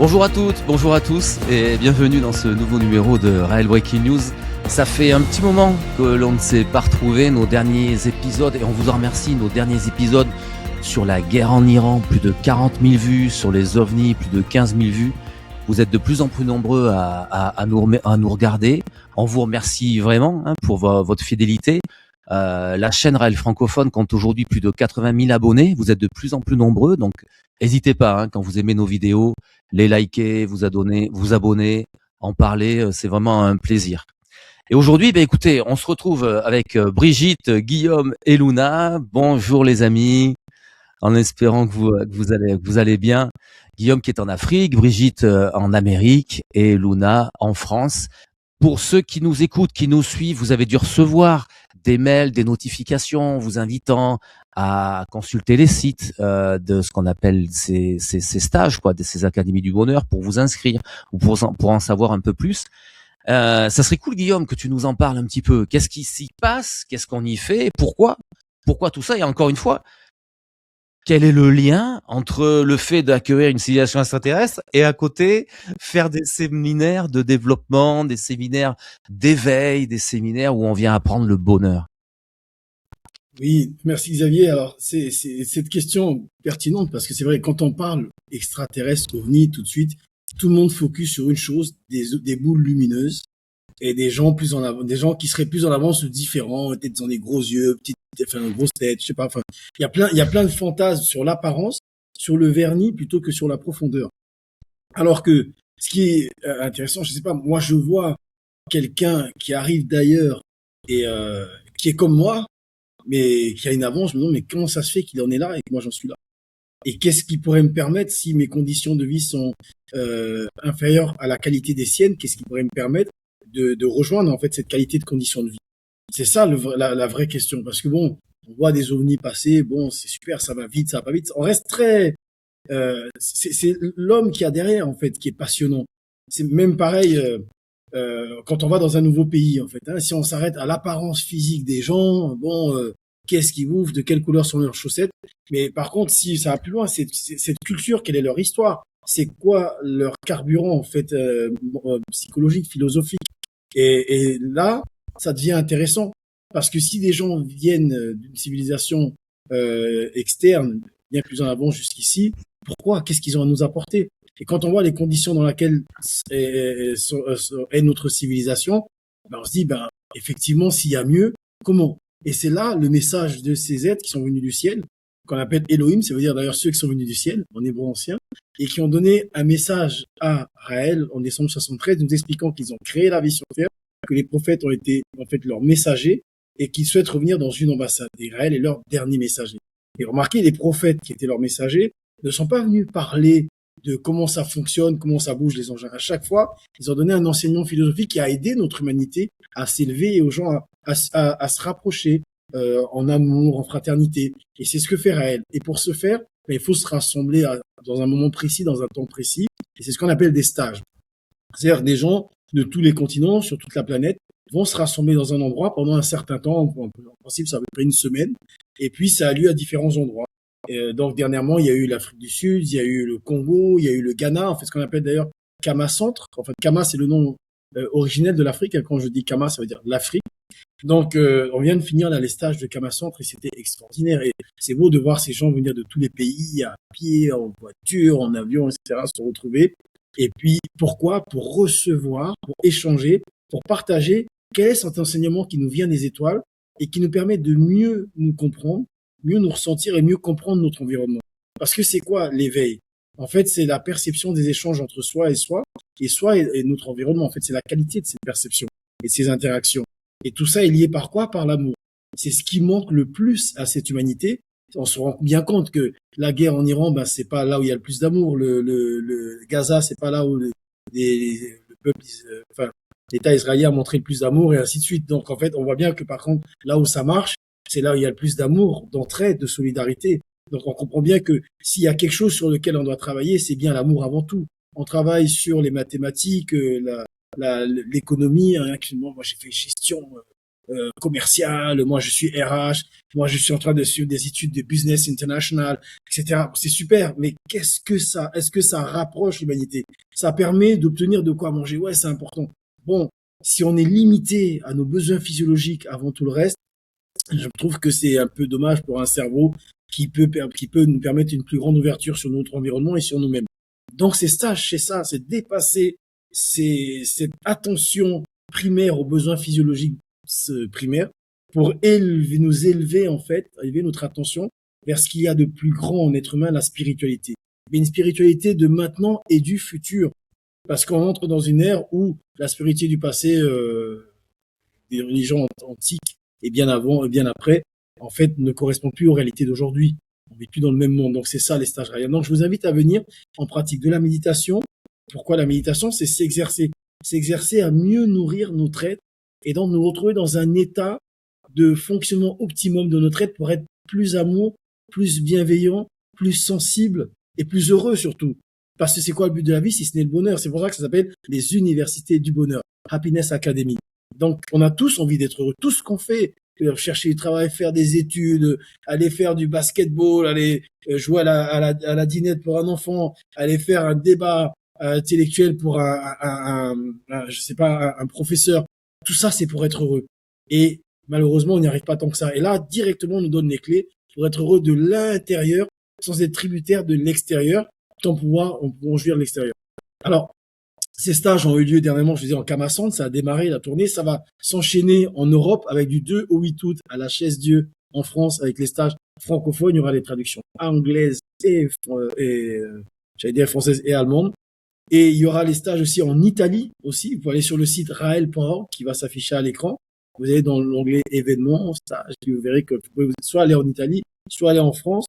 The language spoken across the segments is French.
Bonjour à toutes, bonjour à tous et bienvenue dans ce nouveau numéro de Raël Breaking News. Ça fait un petit moment que l'on ne s'est pas retrouvé, nos derniers épisodes, et on vous en remercie, nos derniers épisodes sur la guerre en Iran, plus de 40 000 vues, sur les ovnis, plus de 15 000 vues. Vous êtes de plus en plus nombreux à nous regarder. On vous remercie vraiment pour votre fidélité. La chaîne Raël Francophone compte aujourd'hui plus de 80 000 abonnés. Vous êtes de plus en plus nombreux, donc n'hésitez pas, quand vous aimez nos vidéos, les liker, vous abonner, en parler, c'est vraiment un plaisir. Et aujourd'hui, écoutez, on se retrouve avec Brigitte, Guillaume et Luna. Bonjour les amis, en espérant que vous allez bien. Guillaume qui est en Afrique, Brigitte en Amérique et Luna en France. Pour ceux qui nous écoutent, qui nous suivent, vous avez dû recevoir des mails, des notifications vous invitant à consulter les sites de ce qu'on appelle ces stages, ces académies du bonheur, pour vous inscrire ou pour en savoir un peu plus. Ça serait cool, Guillaume, que tu nous en parles un petit peu. Qu'est-ce qui s'y passe? Qu'est-ce qu'on y fait? Pourquoi tout ça? Et encore une fois, quel est le lien entre le fait d'accueillir une civilisation extraterrestre et à côté faire des séminaires de développement, des séminaires d'éveil, des séminaires où on vient apprendre le bonheur? Oui, merci Xavier. Alors, c'est cette question pertinente parce que c'est vrai, quand on parle extraterrestre, ovni, tout de suite, tout le monde focus sur une chose, des boules lumineuses et des gens plus en avant, des gens qui seraient plus en avance ou différents, peut-être ils ont des gros yeux, une grosse tête, je sais pas. Enfin, il y a plein de fantasmes sur l'apparence, sur le vernis plutôt que sur la profondeur. Alors que ce qui est intéressant, je sais pas, moi je vois quelqu'un qui arrive d'ailleurs et qui est comme moi, mais qui a une avance, je me demande, mais comment ça se fait qu'il en est là et que moi j'en suis là? Et qu'est-ce qui pourrait me permettre, si mes conditions de vie sont inférieures à la qualité des siennes, qu'est-ce qui pourrait me permettre de rejoindre en fait cette qualité de conditions de vie? C'est ça la vraie question, parce que bon, on voit des ovnis passer, bon, c'est super, ça va vite, ça va pas vite, on reste très... c'est l'homme qui a derrière en fait qui est passionnant. C'est même pareil quand on va dans un nouveau pays en fait. Si on s'arrête à l'apparence physique des gens, bon, qu'est-ce qu'ils bouffent, de quelle couleur sont leurs chaussettes. Mais par contre, si ça va plus loin, c'est cette culture, quelle est leur histoire, c'est quoi leur carburant en fait psychologique, philosophique. Et là, ça devient intéressant parce que si des gens viennent d'une civilisation externe, bien plus en avant jusqu'ici, pourquoi? Qu'est-ce qu'ils ont à nous apporter? Et quand on voit les conditions dans lesquelles est notre civilisation, on se dit, effectivement, s'il y a mieux, comment? Et c'est là le message de ces êtres qui sont venus du ciel, qu'on appelle Elohim, ça veut dire d'ailleurs ceux qui sont venus du ciel, en hébreu ancien, et qui ont donné un message à Raël en décembre 73, nous expliquant qu'ils ont créé la vie sur Terre, que les prophètes ont été en fait leurs messagers, et qu'ils souhaitent revenir dans une ambassade. Et Raël est leur dernier messager. Et remarquez, les prophètes qui étaient leurs messagers ne sont pas venus parler de comment ça fonctionne, comment ça bouge les engins. À chaque fois, ils ont donné un enseignement philosophique qui a aidé notre humanité à s'élever et aux gens à se rapprocher en amour, en fraternité. Et c'est ce que fait Raël. Et pour ce faire, il faut se rassembler dans un moment précis, dans un temps précis. Et c'est ce qu'on appelle des stages. C'est-à-dire des gens de tous les continents, sur toute la planète, vont se rassembler dans un endroit pendant un certain temps. En principe, ça va être une semaine. Et puis, ça a lieu à différents endroits. Donc dernièrement, il y a eu l'Afrique du Sud, il y a eu le Congo, il y a eu le Ghana, en fait ce qu'on appelle d'ailleurs Kama Centre. En fait, Kama c'est le nom originel de l'Afrique. Quand je dis Kama, ça veut dire l'Afrique. Donc on vient de finir là les stages de Kama Centre et c'était extraordinaire. Et c'est beau de voir ces gens venir de tous les pays à pied, en voiture, en avion, etc. se retrouver. Et puis pourquoi? Pour recevoir, pour échanger, pour partager quel est cet enseignement qui nous vient des étoiles et qui nous permet de mieux nous comprendre, mieux nous ressentir et mieux comprendre notre environnement. Parce que c'est quoi l'éveil? En fait, c'est la perception des échanges entre soi et notre environnement. En fait, c'est la qualité de cette perception et de ces interactions. Et tout ça est lié par quoi? Par l'amour. C'est ce qui manque le plus à cette humanité. On se rend bien compte que la guerre en Iran, c'est pas là où il y a le plus d'amour. Le Gaza, c'est pas là où le peuple, l'État israélien a montré le plus d'amour et ainsi de suite. Donc, en fait, on voit bien que par contre, là où ça marche, c'est là où il y a le plus d'amour, d'entraide, de solidarité. Donc on comprend bien que s'il y a quelque chose sur lequel on doit travailler, c'est bien l'amour avant tout. On travaille sur les mathématiques, l'économie. Moi, j'ai fait gestion commercial, moi je suis RH, moi je suis en train de suivre des études de business international, etc. C'est super, mais est-ce que ça rapproche l'humanité? Ça permet d'obtenir de quoi manger? Ouais, c'est important. Bon, si on est limité à nos besoins physiologiques avant tout le reste, je trouve que c'est un peu dommage pour un cerveau qui peut nous permettre une plus grande ouverture sur notre environnement et sur nous-mêmes. Donc ces stages, c'est ça, c'est dépasser cette attention primaire aux besoins physiologiques primaires pour nous élever en fait, élever notre attention vers ce qu'il y a de plus grand en être humain, la spiritualité. Mais une spiritualité de maintenant et du futur. Parce qu'on entre dans une ère où la spiritualité du passé, des religions antiques, et bien avant et bien après, en fait, ne correspond plus aux réalités d'aujourd'hui. On vit plus dans le même monde. Donc, c'est ça, les stages Ryan. Donc, je vous invite à venir en pratique de la méditation. Pourquoi la méditation? C'est s'exercer. S'exercer à mieux nourrir notre être et donc nous retrouver dans un état de fonctionnement optimum de notre être pour être plus amour, plus bienveillant, plus sensible et plus heureux surtout. Parce que c'est quoi le but de la vie si ce n'est le bonheur? C'est pour ça que ça s'appelle les universités du bonheur. Happiness Academy. Donc, on a tous envie d'être heureux. Tout ce qu'on fait, chercher du travail, faire des études, aller faire du basketball, aller jouer à la dinette pour un enfant, aller faire un débat intellectuel pour je sais pas, un professeur. Tout ça, c'est pour être heureux. Et malheureusement, on n'y arrive pas tant que ça. Et là, directement, on nous donne les clés pour être heureux de l'intérieur, sans être tributaire de l'extérieur, tant pouvoir jouir de l'extérieur. Alors, ces stages ont eu lieu dernièrement, je disais, en Camassante, ça a démarré la tournée, ça va s'enchaîner en Europe avec du 2 au 8 août à la Chaise-Dieu en France avec les stages francophones, il y aura des traductions anglaises et j'allais dire françaises et allemandes. Et il y aura les stages aussi en Italie aussi, vous pouvez aller sur le site rael.org qui va s'afficher à l'écran. Vous allez dans l'onglet événements, stages, et vous verrez que vous pouvez soit aller en Italie, soit aller en France.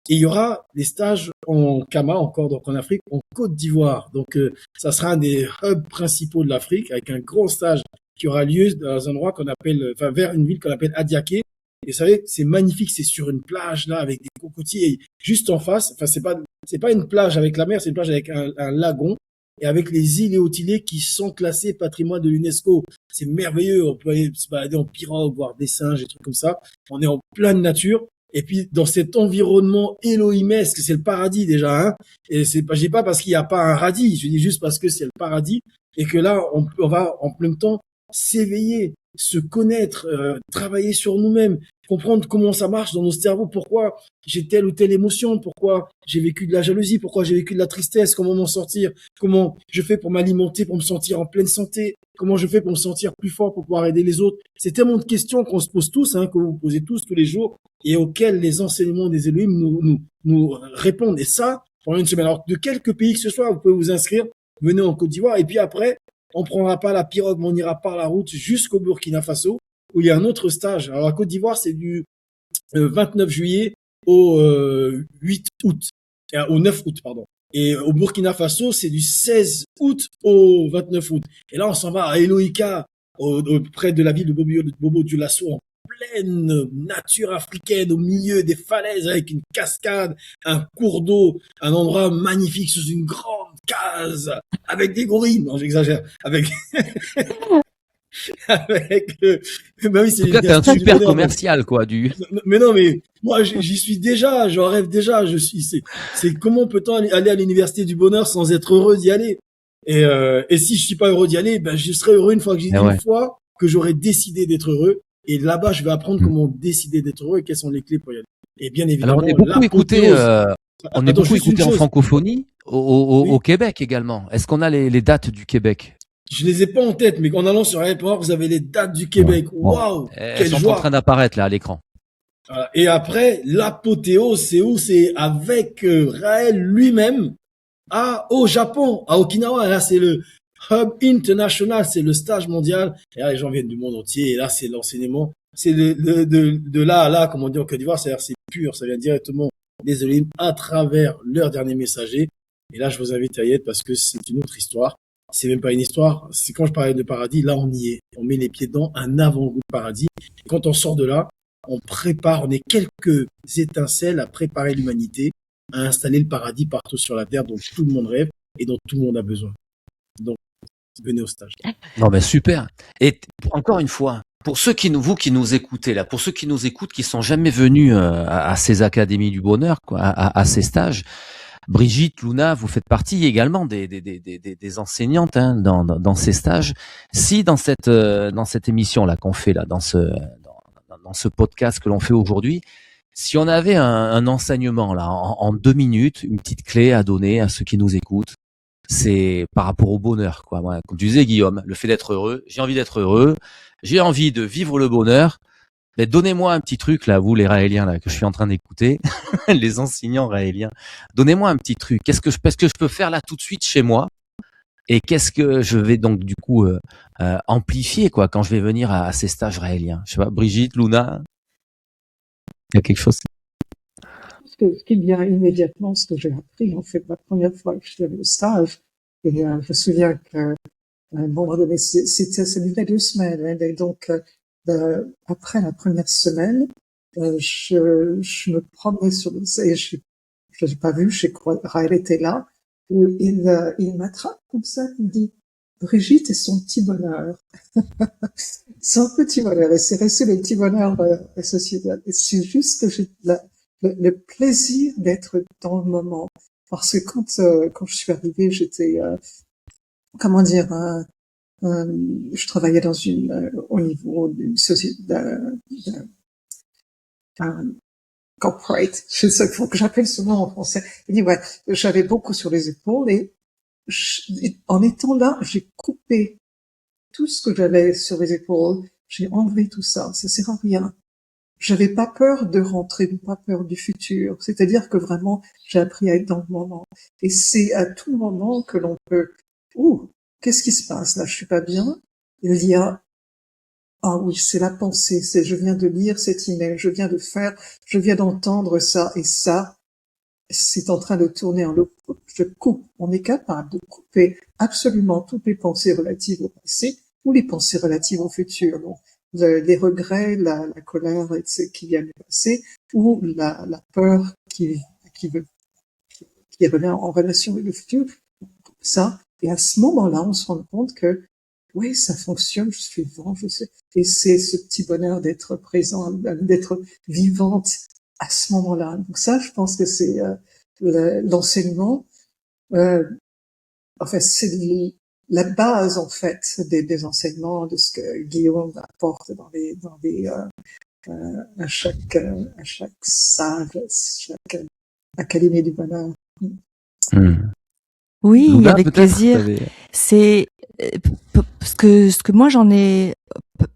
Et il y aura des stages en Kama, encore donc en Afrique, en Côte d'Ivoire. Donc, ça sera un des hubs principaux de l'Afrique, avec un grand stage qui aura lieu dans un endroit qu'on appelle, vers une ville qu'on appelle Adiaké. Et vous savez, c'est magnifique, c'est sur une plage là, avec des cocotiers, et juste en face. Enfin, c'est pas une plage avec la mer, c'est une plage avec un lagon et avec les îles et îlots qui sont classés patrimoine de l'UNESCO. C'est merveilleux. On peut aller se balader en pirogue, voir des singes, des trucs comme ça. On est en pleine nature. Et puis, dans cet environnement élohimesque, c'est le paradis déjà, hein. Et je dis pas parce qu'il n'y a pas un radis, je dis juste parce que c'est le paradis et que là, on va en même temps s'éveiller, se connaître, travailler sur nous-mêmes, comprendre comment ça marche dans nos cerveaux, pourquoi j'ai telle ou telle émotion, pourquoi j'ai vécu de la jalousie, pourquoi j'ai vécu de la tristesse, comment m'en sortir, comment je fais pour m'alimenter, pour me sentir en pleine santé, comment je fais pour me sentir plus fort, pour pouvoir aider les autres. C'est tellement de questions qu'on se pose tous, hein, que vous posez tous les jours et auxquelles les enseignements des Elohim nous répondent. Et ça, pendant une semaine. Alors, de quelques pays que ce soit, vous pouvez vous inscrire, venez en Côte d'Ivoire et puis après, on prendra pas la pirogue, mais on ira par la route jusqu'au Burkina Faso, où il y a un autre stage. Alors, la Côte d'Ivoire, c'est du 29 juillet au 8 août, au 9 août, pardon. Et au Burkina Faso, c'est du 16 août au 29 août. Et là, on s'en va à Eloïka, près de la ville de Bobo Dioulasso, en pleine nature africaine, au milieu des falaises, avec une cascade, un cours d'eau, un endroit magnifique sous une grande case, avec des gorilles. Non, j'exagère. Avec bah oui, c'est un super commercial, quoi, Mais non, mais moi, j'y suis déjà, j'en rêve déjà, c'est comment peut-on aller à l'université du bonheur sans être heureux d'y aller? Et si je suis pas heureux d'y aller, ben, je serai heureux une fois que j'aurai décidé d'être heureux. Et là-bas, je vais apprendre comment décider d'être heureux et quelles sont les clés pour y aller. Et bien évidemment, alors on est beaucoup écouté en francophonie au Québec également. Est-ce qu'on a les dates du Québec? Je les ai pas en tête, mais en allant sur Rael.org, vous avez les dates du Québec. Waouh! Elles sont en train d'apparaître là à l'écran. Voilà. Et après, l'apothéose, c'est où? C'est avec Raël lui-même au Japon, à Okinawa. Là, c'est le Hub International, c'est le stage mondial. Et là, les gens viennent du monde entier. Et là, c'est l'enseignement. C'est de là à là, comme on dit en Côte d'Ivoire, c'est-à-dire c'est pur. Ça vient directement des Elohim à travers leur dernier messager. Et là, je vous invite à y être parce que c'est une autre histoire. C'est même pas une histoire. C'est quand je parlais de paradis, là, on y est. On met les pieds dedans, un avant-goût de paradis. Et quand on sort de là, on est quelques étincelles à préparer l'humanité à installer le paradis partout sur la terre dont tout le monde rêve et dont tout le monde a besoin. Donc, venez au stage. Non, mais super. Et encore une fois, pour ceux qui nous écoutez là, pour ceux qui nous écoutent, qui sont jamais venus à ces académies du bonheur, quoi, à ces stages, Brigitte, Luna, vous faites partie également des enseignantes hein, dans ces stages. Si dans cette émission là qu'on fait là, dans ce podcast que l'on fait aujourd'hui, si on avait un enseignement là en 2 minutes, une petite clé à donner à ceux qui nous écoutent, c'est par rapport au bonheur, quoi. Moi, comme tu disais, Guillaume, le fait d'être heureux, j'ai envie d'être heureux, j'ai envie de vivre le bonheur. Mais donnez-moi un petit truc là, vous les Raéliens là que je suis en train d'écouter, les enseignants raéliens. Donnez-moi un petit truc. Qu'est-ce que je peux faire là tout de suite chez moi? Et qu'est-ce que je vais donc du coup amplifier quoi quand je vais venir à ces stages raéliens? Je sais pas, Brigitte, Luna, il y a quelque chose. Ce qui vient immédiatement, ce que j'ai appris en fait la première fois que je suis allée au stage, et je me souviens que bon, ça durait 2 semaines, hein, et donc après la première semaine, je me promenais sur le et je l'ai pas vu, je crois Raël était là, où il m'attrape comme ça, il me dit Brigitte et son petit bonheur. Son petit bonheur, et c'est resté le petit bonheur associé. Et c'est juste que j'ai le plaisir d'être dans le moment. Parce que quand je suis arrivée, j'étais, comment dire, je travaillais dans au niveau d'une société, corporate. Je sais, faut que j'appelle ce nom en français. Il dit, ouais, j'avais beaucoup sur les épaules et en étant là, j'ai coupé tout ce que j'avais sur les épaules. J'ai enlevé tout ça. Ça sert à rien. J'avais pas peur de rentrer, pas peur du futur. C'est-à-dire que vraiment, j'ai appris à être dans le moment. Et c'est à tout moment que l'on peut, qu'est-ce qui se passe là? Je suis pas bien. Il y a, ah oui, c'est la pensée. Je viens de lire cet email. Je viens d'entendre ça et ça. C'est en train de tourner en loop. Je coupe. On est capable de couper absolument toutes les pensées relatives au passé ou les pensées relatives au futur. Donc, les regrets, la colère qui vient du passé, ou la peur qui revient en relation avec le futur. Ça. Et à ce moment-là, on se rend compte que, oui, ça fonctionne, je suis vivant, je sais. Et c'est ce petit bonheur d'être présent, d'être vivante à ce moment-là. Donc ça, je pense que c'est l'enseignement. Enfin, c'est la base en fait des enseignements de ce que Guillaume apporte à chaque stage, chaque académie du bonheur. Oui, Luna, avec plaisir. C'est ce que moi j'en ai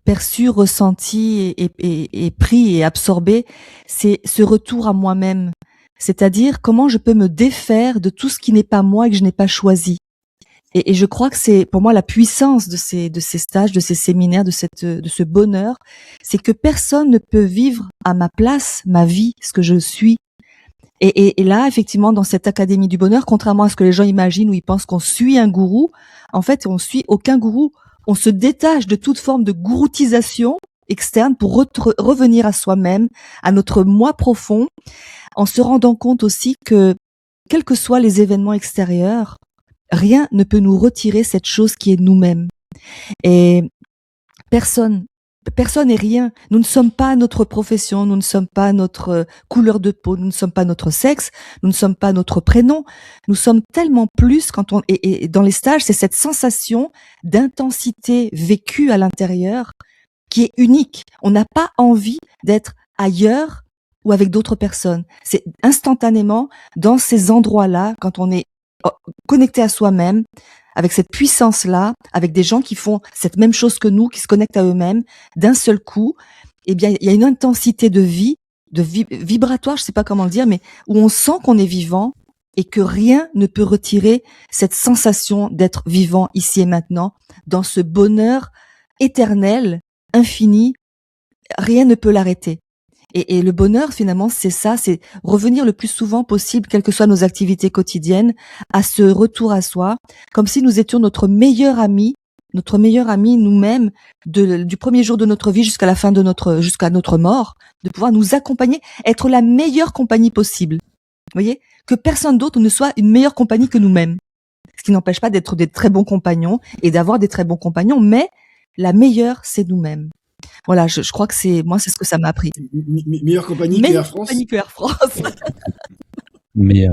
perçu, ressenti et pris et absorbé, c'est ce retour à moi-même. C'est-à-dire comment je peux me défaire de tout ce qui n'est pas moi et que je n'ai pas choisi. Et je crois que c'est pour moi la puissance de ces stages, de ces séminaires, de ce bonheur, c'est que personne ne peut vivre à ma place ma vie, ce que je suis. Et là, effectivement, dans cette académie du bonheur, contrairement à ce que les gens imaginent où ils pensent qu'on suit un gourou, en fait, on suit aucun gourou. On se détache de toute forme de gouroutisation externe pour revenir à soi-même, à notre moi profond, en se rendant compte aussi que, quels que soient les événements extérieurs, rien ne peut nous retirer cette chose qui est nous-mêmes. Et personne et rien. Nous ne sommes pas notre profession, nous ne sommes pas notre couleur de peau, nous ne sommes pas notre sexe, nous ne sommes pas notre prénom. Nous sommes tellement plus et dans les stages, c'est cette sensation d'intensité vécue à l'intérieur qui est unique. On n'a pas envie d'être ailleurs ou avec d'autres personnes. C'est instantanément dans ces endroits-là, quand on est connecté à soi-même, avec cette puissance-là, avec des gens qui font cette même chose que nous, qui se connectent à eux-mêmes, d'un seul coup, eh bien, il y a une intensité de vie, vibratoire, je sais pas comment le dire, mais où on sent qu'on est vivant et que rien ne peut retirer cette sensation d'être vivant ici et maintenant, dans ce bonheur éternel, infini, rien ne peut l'arrêter. Et le bonheur, finalement, c'est ça, c'est revenir le plus souvent possible, quelles que soient nos activités quotidiennes, à ce retour à soi, comme si nous étions notre meilleur ami nous-mêmes, du premier jour de notre vie jusqu'à la fin jusqu'à notre mort, de pouvoir nous accompagner, être la meilleure compagnie possible. Vous voyez? Que personne d'autre ne soit une meilleure compagnie que nous-mêmes. Ce qui n'empêche pas d'être des très bons compagnons et d'avoir des très bons compagnons, mais la meilleure, c'est nous-mêmes. Voilà, je crois que c'est ce que ça m'a appris. Meilleure compagnie que Meilleure Air France. compagnie que Air France. Mais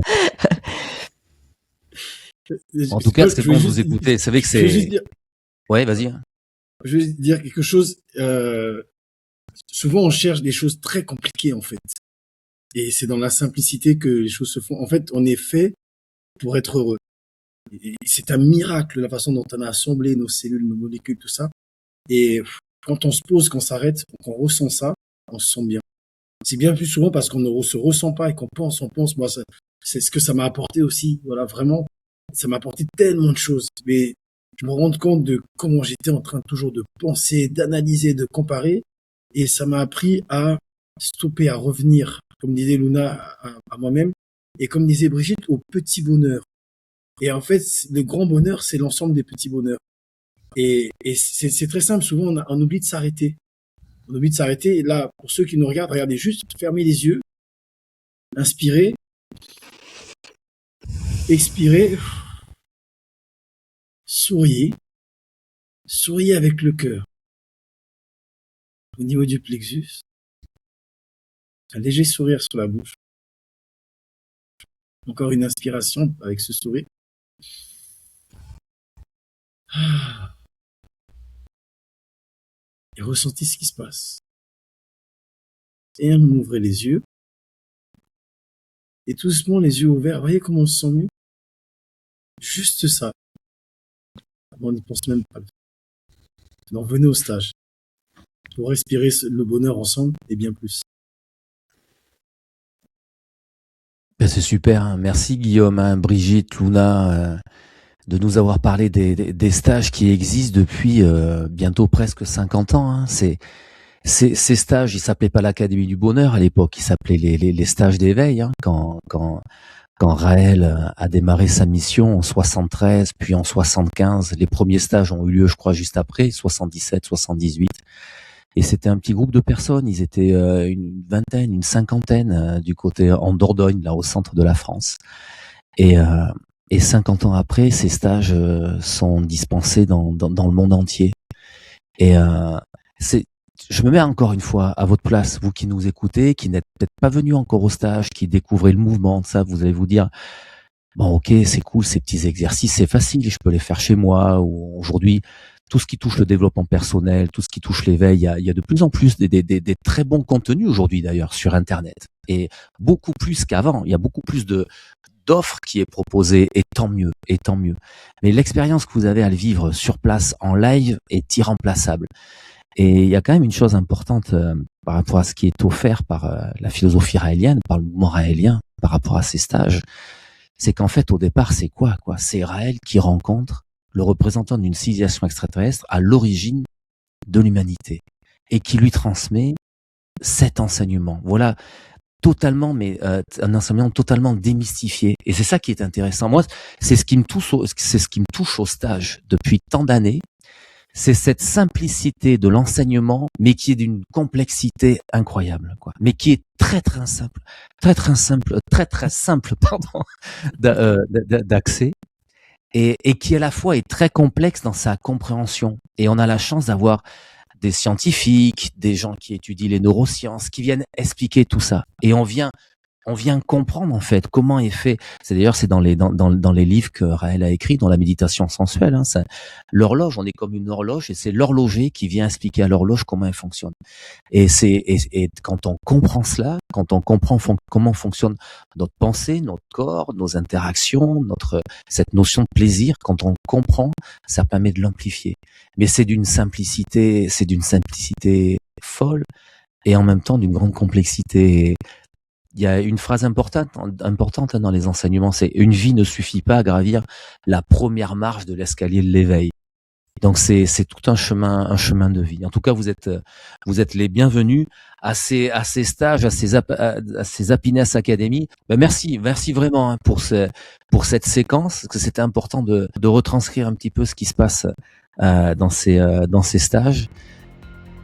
Je- en tout cas, je c'est veux bon de juste- vous écouter. C'est vrai que je veux juste c'est. dire, Ouais, vas-y. je veux juste dire quelque chose. Souvent, on cherche des choses très compliquées, en fait. Et c'est dans la simplicité que les choses se font. En fait, on est fait pour être heureux. Et c'est un miracle la façon dont on a assemblé nos cellules, nos molécules, tout ça. Et quand on se pose, qu'on s'arrête, qu'on ressent ça, on se sent bien. C'est bien plus souvent parce qu'on ne se ressent pas et qu'on pense, on pense. Moi, c'est ce que ça m'a apporté aussi. Voilà, vraiment, ça m'a apporté tellement de choses. Mais je me rends compte de comment j'étais en train toujours de penser, d'analyser, de comparer. Et ça m'a appris à stopper, à revenir, comme disait Luna, à moi-même. Et comme disait Brigitte, au petit bonheur. Et en fait, le grand bonheur, c'est l'ensemble des petits bonheurs. Et c'est très simple. Souvent, on oublie de s'arrêter. On oublie de s'arrêter. Et là, pour ceux qui nous regardent, regardez juste, fermez les yeux, inspirez, expirez, souriez, souriez avec le cœur. Au niveau du plexus, un léger sourire sur la bouche. Encore une inspiration avec ce sourire. Et ressentez ce qui se passe. Et ouvrez les yeux. Et tout doucement, les yeux ouverts. Voyez comment on se sent mieux? Juste ça. On n'y pense même pas. Donc venez au stage. Pour respirer le bonheur ensemble et bien plus. Ben, c'est super. Hein. Merci Guillaume, hein, Brigitte, Luna, de nous avoir parlé des stages qui existent depuis bientôt presque 50 ans. Hein. Ces stages, ils s'appelaient pas l'Académie du Bonheur à l'époque, ils s'appelaient les stages d'éveil. Hein, quand Raël a démarré sa mission en 73, puis en 75, les premiers stages ont eu lieu, je crois, juste après, 77, 78. Et c'était un petit groupe de personnes, ils étaient une vingtaine, une cinquantaine du côté en Dordogne, là au centre de la France. Et 50 ans après, ces stages sont dispensés dans le monde entier. Et je me mets encore une fois à votre place, vous qui nous écoutez, qui n'êtes peut-être pas venus encore au stage, qui découvrez le mouvement, ça, vous allez vous dire, bon, ok, c'est cool, ces petits exercices, c'est facile, je peux les faire chez moi. Ou aujourd'hui, tout ce qui touche le développement personnel, tout ce qui touche l'éveil, il y a de plus en plus des très bons contenus aujourd'hui d'ailleurs sur Internet, et beaucoup plus qu'avant. Il y a beaucoup plus d'offres qui est proposée, et tant mieux, et tant mieux. Mais l'expérience que vous avez à le vivre sur place en live est irremplaçable. Et il y a quand même une chose importante par rapport à ce qui est offert par la philosophie raélienne, par le mouvement raélien, par rapport à ces stages, c'est qu'en fait au départ c'est quoi? C'est Raël qui rencontre le représentant d'une civilisation extraterrestre à l'origine de l'humanité et qui lui transmet cet enseignement. Voilà, totalement, mais un enseignement totalement démystifié. Et c'est ça qui est intéressant. Moi, c'est ce qui me touche au stage depuis tant d'années. C'est cette simplicité de l'enseignement, mais qui est d'une complexité incroyable, quoi. Mais qui est très simple, pardon, d'accès. Et qui à la fois est très complexe dans sa compréhension. Et on a la chance d'avoir des scientifiques, des gens qui étudient les neurosciences, qui viennent expliquer tout ça. Et on vient comprendre en fait comment est fait. C'est dans les livres que Raël a écrits, dans la méditation sensuelle. Hein, l'horloge, on est comme une horloge et c'est l'horloger qui vient expliquer à l'horloge comment elle fonctionne. Et quand on comprend cela, quand on comprend comment fonctionne notre pensée, notre corps, nos interactions, cette notion de plaisir, quand on comprend, ça permet de l'amplifier. Mais c'est d'une simplicité folle et en même temps d'une grande complexité. Il y a une phrase importante dans les enseignements, c'est une vie ne suffit pas à gravir la première marche de l'escalier de l'éveil. Donc c'est tout un chemin de vie. En tout cas, vous êtes les bienvenus à ces stages, à ces Happiness Academy. Ben merci vraiment pour cette séquence, parce que c'était important de retranscrire un petit peu ce qui se passe dans ces stages.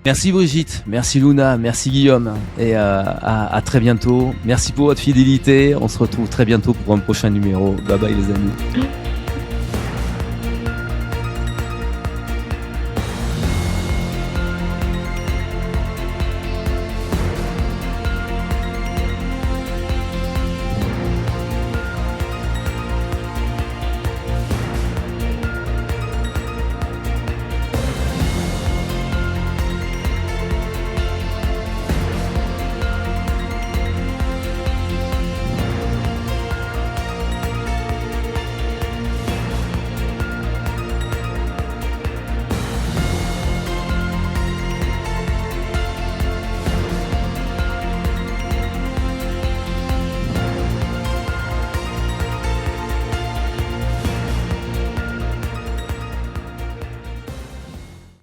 Merci Brigitte, merci Luna, merci Guillaume, et à très bientôt. Merci pour votre fidélité. On se retrouve très bientôt pour un prochain numéro. Bye bye les amis.